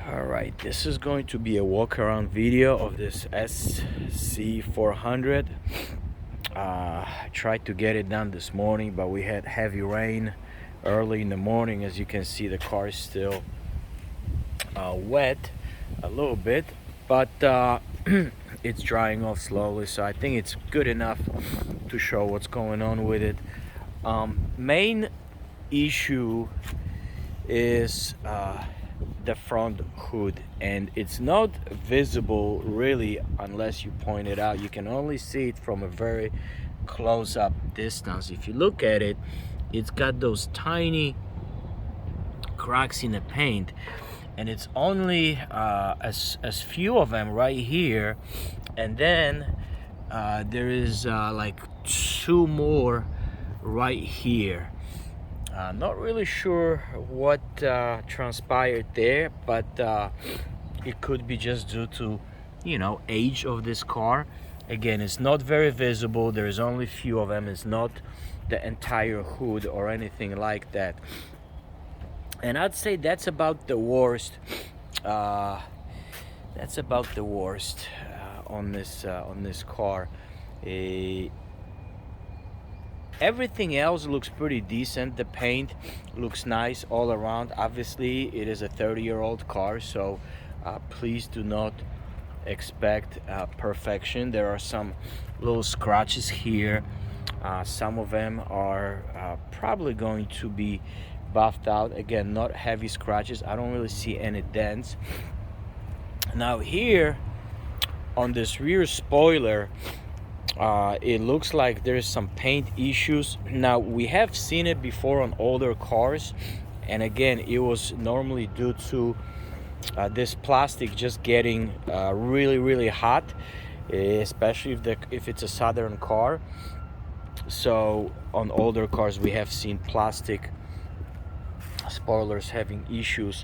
Alright, this is going to be a walk around video of this sc400. I tried to get it done this morning, but we had heavy rain early in the morning. As you can see, the car is still wet a little bit, but it's drying off slowly, so I think it's good enough to show what's going on with it. Main issue is the front hood, and it's not visible really unless you point it out. You can only see it from a very close-up distance. If you look at it, it's got those tiny cracks in the paint, and it's only as few of them right here, and then there is like two more right here. Not really sure what transpired there, but it could be just due to, age of this car. Again, it's not very visible. There's only few of them. It's not the entire hood or anything like that. And I'd say that's about the worst. That's about the worst on this car. Everything else looks pretty decent. The paint looks nice all around. Obviously, it is a 30-year-old car, so please do not expect perfection. There are some little scratches here. Some of them are probably going to be buffed out. Again, not heavy scratches. I don't really see any dents. Now here on this rear spoiler, it looks like there's some paint issues. Now, we have seen it before on older cars, and again, it was normally due to this plastic just getting really hot, especially if it's a southern car. So on older cars we have seen plastic spoilers having issues.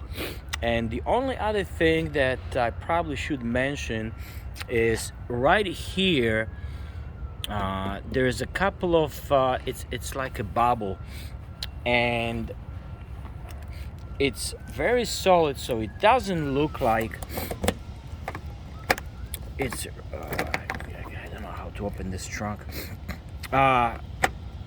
And the only other thing that I probably should mention is right here, there's a couple of it's like a bubble, and it's very solid, so it doesn't look like it's I don't know how to open this trunk.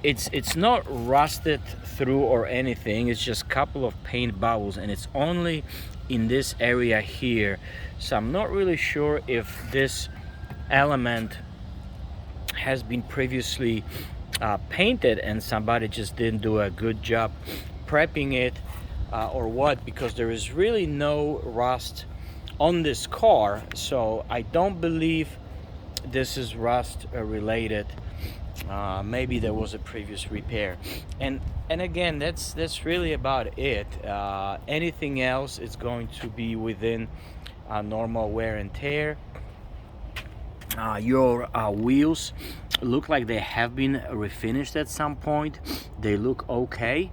It's not rusted through or anything. It's just a couple of paint bubbles, and it's only in this area here. So I'm not really sure if this element has been previously painted and somebody just didn't do a good job prepping it or what, because there is really no rust on this car. So I don't believe this is rust related. Maybe there was a previous repair, and again, that's really about it. Anything else is going to be within normal wear and tear. Your wheels look like they have been refinished at some point. They look okay.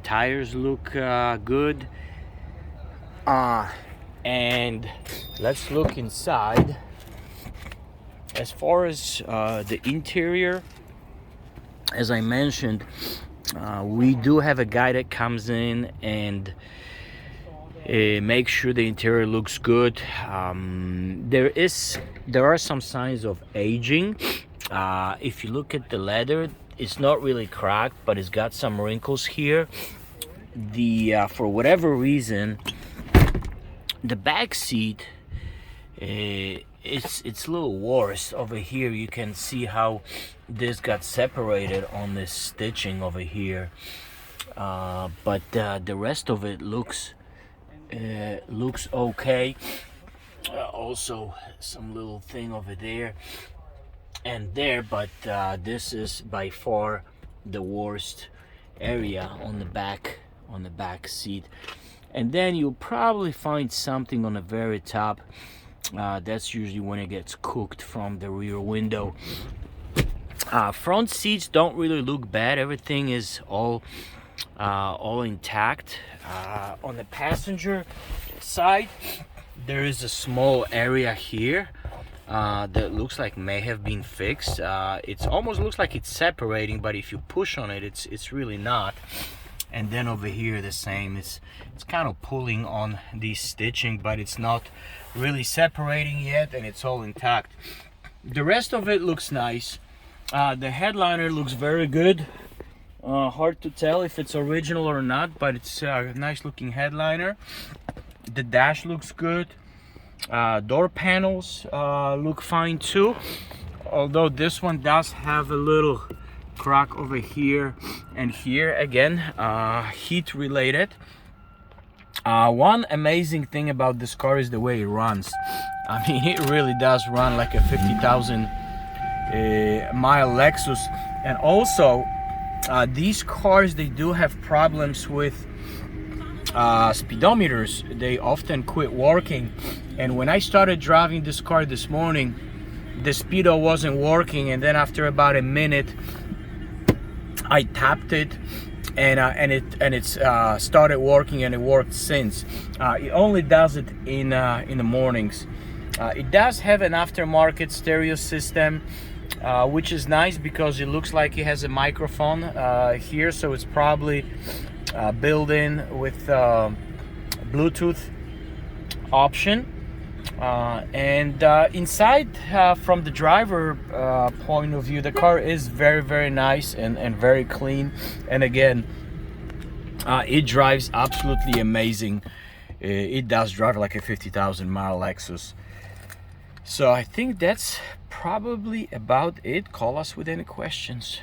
Tires look good. And let's look inside. As far as the interior, as I mentioned, we do have a guy that comes in and make sure the interior looks good. There are some signs of aging. If you look at the leather, it's not really cracked, but it's got some wrinkles here. For whatever reason, the back seat, it's a little worse. Over here you can see how this got separated on this stitching over here, but the rest of it looks okay. Also some little thing over there and there, but this is by far the worst area on the back seat. And then you'll probably find something on the very top. That's usually when it gets cooked from the rear window. Front seats don't really look bad. Everything is all intact. On the passenger side, there is a small area here that looks like may have been fixed. It almost looks like it's separating, but if you push on it, it's really not. and then over here the same. It's kind of pulling on the stitching, but it's not really separating yet, and it's all intact. The rest of it looks nice. The headliner looks very good. Hard to tell if it's original or not, but it's a nice looking headliner. The dash looks good. Door panels look fine too, although this one does have a little crack over here and here, again heat related. One amazing thing about this car is the way it runs. I mean, it really does run like a 50,000 mile Lexus. And also these cars, they do have problems with speedometers. They often quit working, and when I started driving this car this morning, the speedo wasn't working, and then after about a minute I tapped it, and it started working, and it worked since. It only does it in the mornings. It does have an aftermarket stereo system, which is nice because it looks like it has a microphone here, so it's probably built in with Bluetooth option. And inside, from the driver point of view, the car is very, very nice and very clean. And again, it drives absolutely amazing. It does drive like a 50,000 mile Lexus. So I think that's probably about it. Call us with any questions.